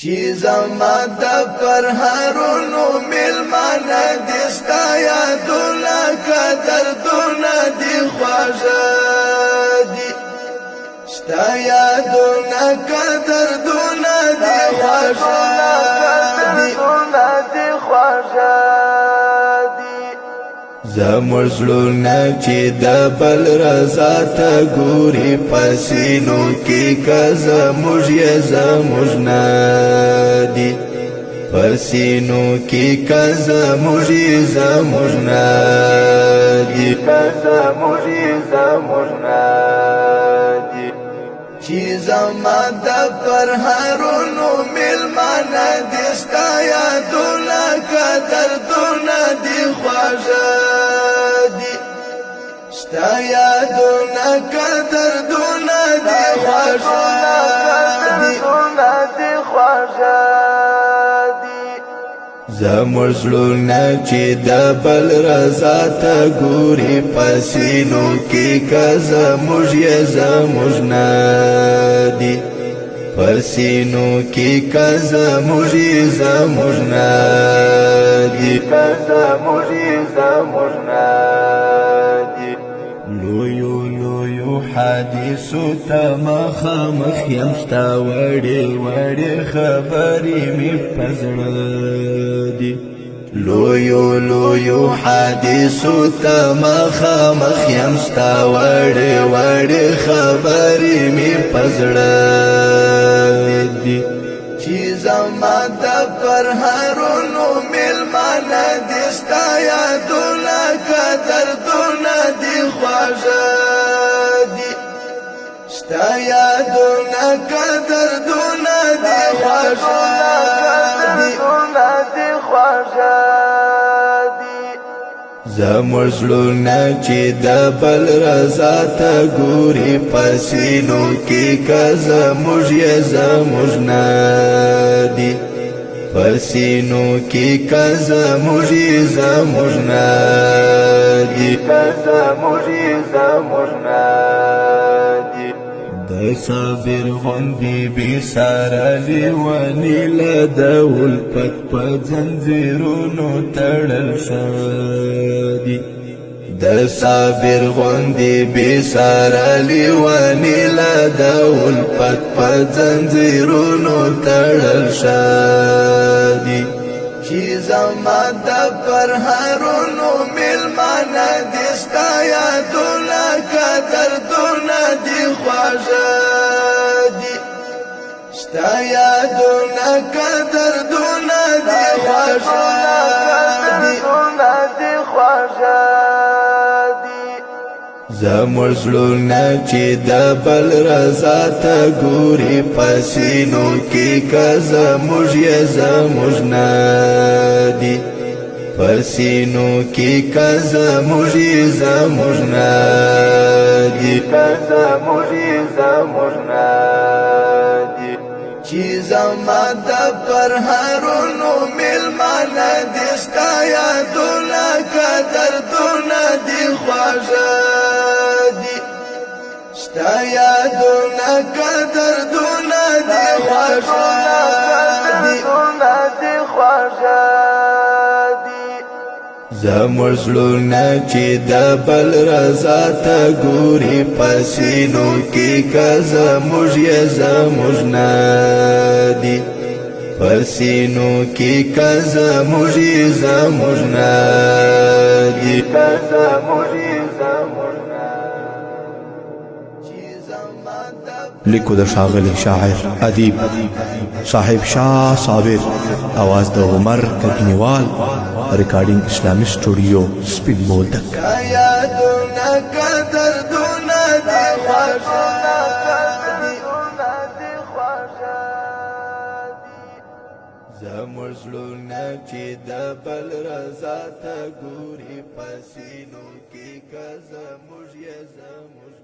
چې زما د پرهرونو میلمانه دي ستا یادونه که دردونه دي خواږه دي ستا یادونه که دردونه دي خواږه دي زموږ زړونه چې د بل رضا ته ګوري پسینو کې که زموږ یې زموږ نه دي پسینو کې که زموږ یې زموږ نه دي چې زما د پرهرونو میلمانه دي ستا یادونه که دردونه دي خواږه دي ستا یادونه که دردونه دي خواږه دي زموږ زړونه چې د بل رضا ته ګوري پسینو کې که زموږ یې زموږ نه دي پسینو کې که زموږ یې زموږ نه دي لویو لویو حادثو ته مخامخ یم ستا وړې وړې خبرې مې په زړه دي لویو لویو حادثو ته مخامخ یم ستا وړې وړې خبرې مې په زړه دي چې زما د پرهرونو میلمانه دي ستا یادونه که دردونه دي خواږه دي ستا یادونه که دردونه دي خواږه دي زموږ زړونه چې د بل رضا ته ګوري پسینو کې که زموږ یې زموږ نه دي پسینو کې که زموږ یې زموږ نه دي د صابر غوندې بېساره لیوني له د الفت په زنځیرونو تړل شوي دي د صابر غوندې بېساره لیوني له د الفت په زنځیرونو تړل شوي دي چې زما د پرهرونو میلمانه دي ستا یادونه که دردونه دي خواږه دي ستا یادونه که دردونه دي خواږه دي زموږ زړونه چې د بل رضا ته ګوري پسینو کې که زموږ یې زموږ نه دي پسینو کې که زموږ یې زموږ نه دي چې زما د پرهرونو میلمانه دي ستا یادونه که دردونه دي خواږه دي ستا یادونه که دردونه دي خواږه دي زموږ زړونه چې د بل رضا ته ګوري پسینو کې که زموږ یې زموږ نه دي پسینو کې که زموږ یې زموږ نه دي لیکو د ښاغلي شاعر ادیب صاحب شاه صابر आवाज د عمر کټنیوال ریکارډینګ اسلامي سټوډیو سپین بولدک یادونه که دردونه دي خواږه زموږ زړونه چې د بل رضا ته ګوري پسینو کې که زموږ یې زموږ